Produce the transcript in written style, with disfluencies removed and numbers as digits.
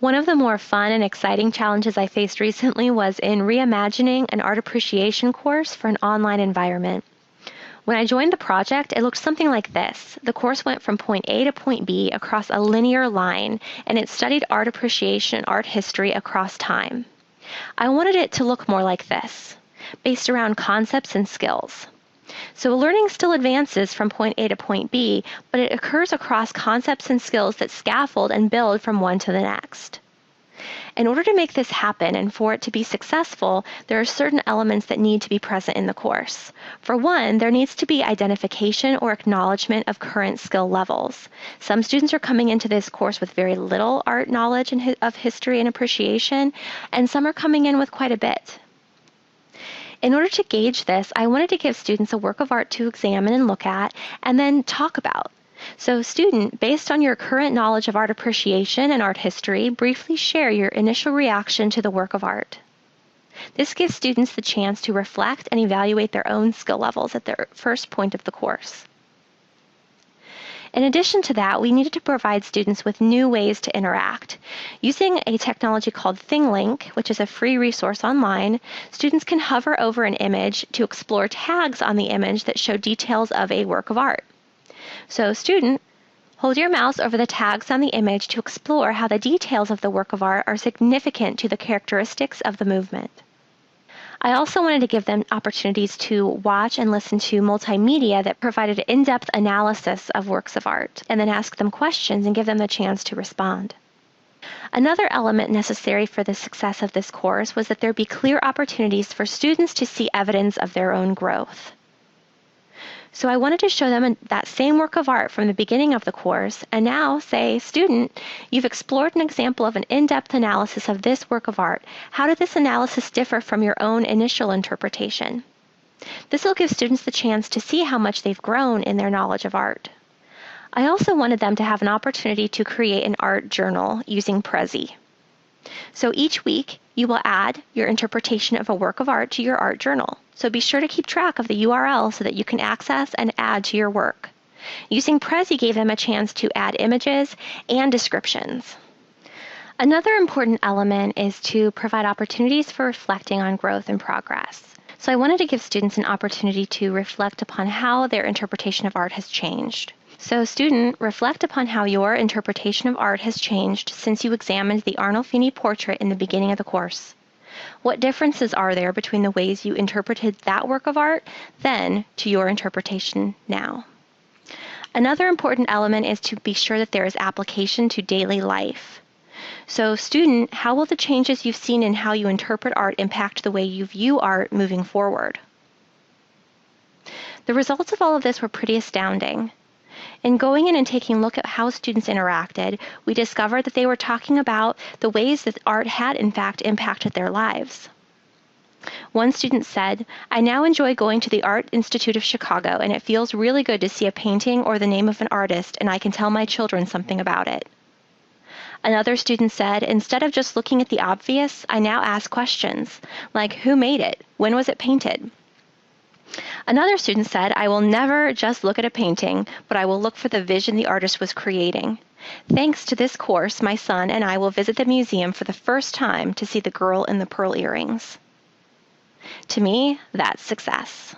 One of the more fun and exciting challenges I faced recently was in reimagining an art appreciation course for an online environment. When I joined the project, it looked something like this. The course went from point A to point B across a linear line, and it studied art appreciation and art history across time. I wanted it to look more like this, based around concepts and skills. So learning still advances from point A to point B, but it occurs across concepts and skills that scaffold and build from one to the next. In order to make this happen and for it to be successful, there are certain elements that need to be present in the course. For one, there needs to be identification or acknowledgement of current skill levels. Some students are coming into this course with very little art knowledge of history and appreciation, and some are coming in with quite a bit. In order to gauge this, I wanted to give students a work of art to examine and look at, and then talk about. So student, based on your current knowledge of art appreciation and art history, briefly share your initial reaction to the work of art. This gives students the chance to reflect and evaluate their own skill levels at their first point of the course. In addition to that, we needed to provide students with new ways to interact. Using a technology called ThingLink, which is a free resource online, students can hover over an image to explore tags on the image that show details of a work of art. So student, hold your mouse over the tags on the image to explore how the details of the work of art are significant to the characteristics of the movement. I also wanted to give them opportunities to watch and listen to multimedia that provided in-depth analysis of works of art, and then ask them questions and give them the chance to respond. Another element necessary for the success of this course was that there be clear opportunities for students to see evidence of their own growth. So I wanted to show them that same work of art from the beginning of the course, and now say, student, you've explored an example of an in-depth analysis of this work of art. How did this analysis differ from your own initial interpretation? This will give students the chance to see how much they've grown in their knowledge of art. I also wanted them to have an opportunity to create an art journal using Prezi. So each week, you will add your interpretation of a work of art to your art journal. So be sure to keep track of the URL so that you can access and add to your work. Using Prezi gave them a chance to add images and descriptions. Another important element is to provide opportunities for reflecting on growth and progress. So I wanted to give students an opportunity to reflect upon how their interpretation of art has changed. So student, reflect upon how your interpretation of art has changed since you examined the Arnolfini portrait in the beginning of the course. What differences are there between the ways you interpreted that work of art then to your interpretation now? Another important element is to be sure that there is application to daily life. So student, how will the changes you've seen in how you interpret art impact the way you view art moving forward? The results of all of this were pretty astounding. In going in and taking a look at how students interacted, we discovered that they were talking about the ways that art had in fact impacted their lives. One student said, "I now enjoy going to the Art Institute of Chicago, and it feels really good to see a painting or the name of an artist, and I can tell my children something about it." Another student said, "Instead of just looking at the obvious, I now ask questions, like who made it? When was it painted?" Another student said, "I will never just look at a painting, but I will look for the vision the artist was creating. Thanks to this course, my son and I will visit the museum for the first time to see the girl in the pearl earrings." To me, that's success.